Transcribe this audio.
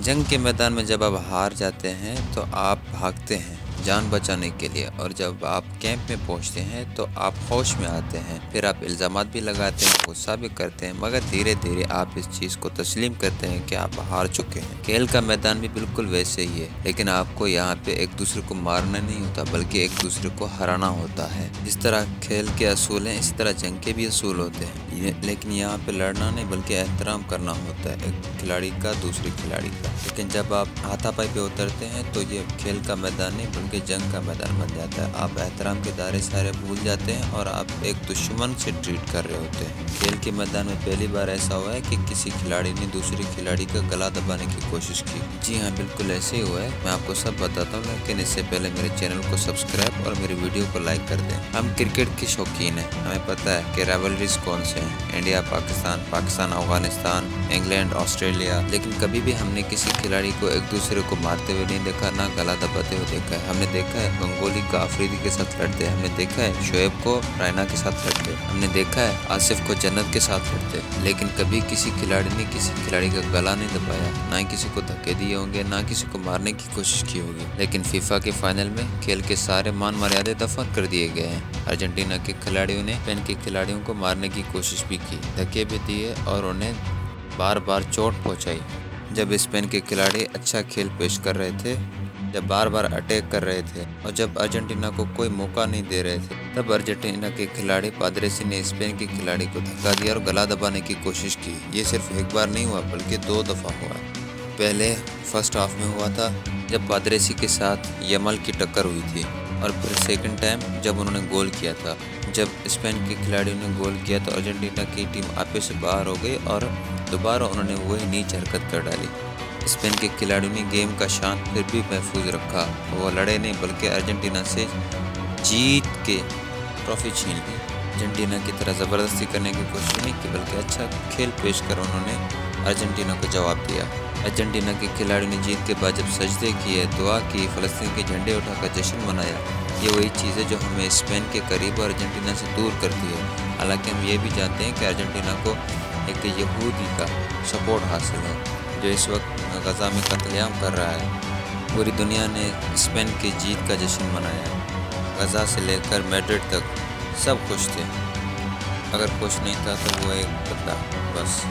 جنگ کے میدان میں جب آپ ہار جاتے ہیں تو آپ بھاگتے ہیں جان بچانے کے لیے، اور جب آپ کیمپ میں پہنچتے ہیں تو آپ ہوش میں آتے ہیں، پھر آپ الزامات بھی لگاتے ہیں، غصہ بھی کرتے ہیں، مگر دھیرے دھیرے آپ اس چیز کو تسلیم کرتے ہیں کہ آپ ہار چکے ہیں۔ کھیل کا میدان بھی بالکل ویسے ہی ہے، لیکن آپ کو یہاں پہ ایک دوسرے کو مارنا نہیں ہوتا بلکہ ایک دوسرے کو ہرانا ہوتا ہے۔ جس طرح کھیل کے اصول ہیں، اسی طرح جنگ کے بھی اصول ہوتے ہیں، لیکن یہاں پہ لڑنا نہیں بلکہ احترام کرنا ہوتا ہے ایک کھلاڑی کا دوسرے کھلاڑی کا۔ لیکن جب آپ ہاتھا پائی پہ اترتے ہیں تو یہ کھیل کا میدان نہیں بلکہ جنگ کا میدان بن جاتا ہے۔ آپ احترام کے دائرے سارے بھول جاتے ہیں اور آپ ایک دشمن سے ٹریٹ کر رہے ہوتے ہیں۔ کھیل کے میدان میں پہلی بار ایسا ہوا ہے کہ کسی کھلاڑی نے دوسرے کھلاڑی کا گلا دبانے کی کوشش کی۔ جی ہاں، بالکل ایسے ہی ہوا ہے، میں آپ کو سب بتاتا ہوں، لیکن اس سے پہلے میرے چینل کو سبسکرائب اور میری ویڈیو کو لائک کر دیں۔ ہم کرکٹ کے شوقین ہیں، ہمیں پتہ ہے کہ رائیولریز کون سے ہیں، India Pakistan, Pakistan Afghanistan, England Australia, لیکن کبھی بھی ہم نے کسی کھلاڑی کو ایک دوسرے کو مارتے ہوئے نہیں دیکھا، نہ گلا دباتے ہوئے دیکھا ہے۔ ہم نے دیکھا ہے گنگولی کو آفریدی کے ساتھ لڑتے، ہم نے دیکھا ہے شعیب کو رائنا کے ساتھ لڑتے، ہم نے دیکھا ہے آصف کو جنت کے ساتھ لڑتے، لیکن کبھی کسی کھلاڑی نے کسی کھلاڑی کا گلا نہیں دبایا، نہ ہی کسی کو دھکے دیے ہوں گے، نہ کسی کو مارنے کی کوشش کی ہوگی۔ لیکن فیفا کے فائنل میں کھیل کے سارے مان مریادے دفع کر دیے گئے ہیں۔ ارجنٹینا کے کھلاڑیوں نے اسپین کے کھلاڑیوں کو مارنے کی کوشش بھی کی، دھکے بھی دیے اور انہیں بار بار چوٹ پہنچائی۔ جب اسپین کے کھلاڑی اچھا کھیل پیش کر رہے تھے، جب بار بار اٹیک کر رہے تھے اور جب ارجنٹینا کو کوئی موقع نہیں دے رہے تھے، تب ارجنٹینا کے کھلاڑی پادریسی نے اسپین کے کھلاڑی کو دھکا دیا اور گلا دبانے کی کوشش کی۔ یہ صرف ایک بار نہیں ہوا بلکہ 2 دفعہ ہوا۔ پہلے فرسٹ ہاف میں ہوا تھا جب پادریسی کے ساتھ یمل کی ٹکر ہوئی تھی، اور پھر سیکنڈ ٹائم جب انہوں نے گول کیا تھا۔ جب اسپین کے کھلاڑیوں نے گول کیا تو ارجنٹینا کی ٹیم آپے سے باہر ہو گئی اور دوبارہ انہوں نے وہی نیچ حرکت کر ڈالی۔ اسپین کے کھلاڑیوں نے گیم کا شان پھر بھی محفوظ رکھا، وہ لڑے نہیں بلکہ ارجنٹینا سے جیت کے ٹرافی چھین لی۔ ارجنٹینا کی طرح زبردستی کرنے کی کوشش نہیں کی بلکہ اچھا کھیل پیش کر انہوں نے ارجنٹینا کو جواب دیا۔ ارجنٹینا کے کھلاڑیوں نے جیت کے بعد جب سجدے کیے، دعا کی، فلسطین کے جھنڈے اٹھا کر جشن منایا۔ یہ وہی چیز ہے جو ہمیں اسپین کے قریب اور ارجنٹینا سے دور کرتی ہے۔ حالانکہ ہم یہ بھی جانتے ہیں کہ ارجنٹینا کو ایک یہودی کا سپورٹ حاصل ہے جو اس وقت غزہ میں قتل عام کر رہا ہے۔ پوری دنیا نے اسپین کی جیت کا جشن منایا ہے، غزہ سے لے کر میڈرڈ تک سب خوش تھے، اگر خوش نہیں تھا تو وہ ایک بندہ بس۔